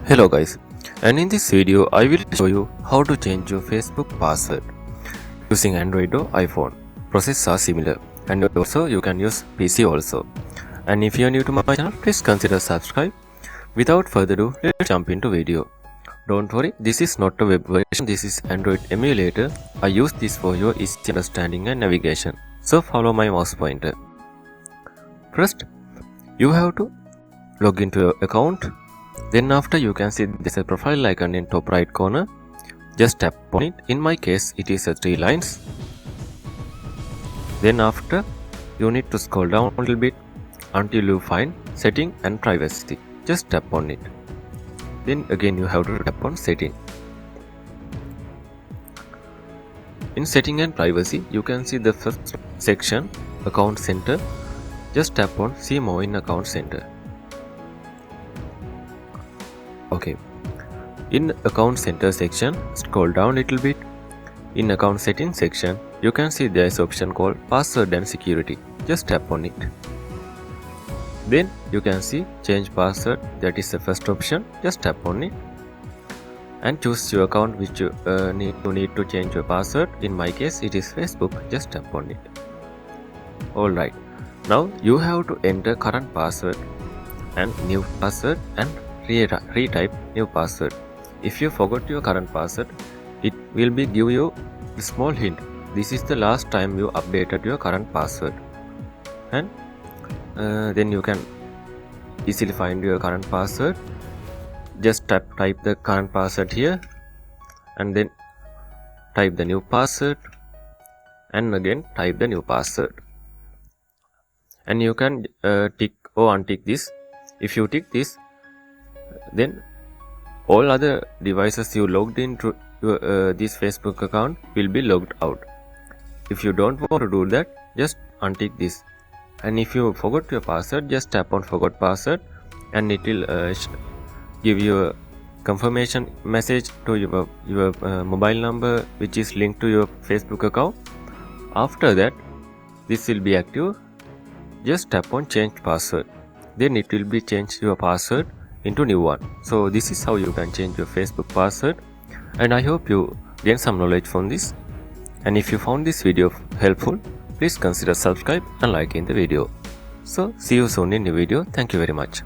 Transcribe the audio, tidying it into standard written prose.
Hello guys, and in this video I will show you how to change your Facebook password using Android or iPhone. Processes are similar and also you can use PC also. And if you are new to my channel, please consider subscribe. Without further ado, let's jump into video. Don't worry, this is not a web version, this is Android emulator. I use this for your easy understanding and navigation. So follow my mouse pointer. First, you have to log into your account. Then after you can see there's a profile icon in top right corner. Just tap on it. In my case it is 3 lines. Then after you need to scroll down a little bit until you find setting and privacy. Just tap on it. Then again you have to tap on setting. In setting and privacy you can see the first section, account center. Just tap on see more in account center. Okay, in account center section, scroll down a little bit. In account settings section, you can see there is option called password and security. Just tap on it. Then you can see change password, that is the first option. Just tap on it and choose your account which you need to change your password. In my case it is Facebook. Just tap on it. Alright, now you have to enter current password and new password and retype new password. If you forgot your current password, it will give you a small hint. This is the last time you updated your current password, and then you can easily find your current password. Just type the current password here and then type the new password and again type the new password, and you can tick or untick this. If you tick this, then all other devices you logged into this Facebook account will be logged out. If you don't want to do that, just untick this. And if you forgot your password, just tap on forgot password and it will give you a confirmation message to your mobile number which is linked to your Facebook account. After that, this will be active. Just tap on change password. Then it will be change your password into new one. So this is how you can change your Facebook password, and I hope you gain some knowledge from this. And if you found this video helpful, please consider subscribe and liking the video. So see you soon in the video. Thank you very much.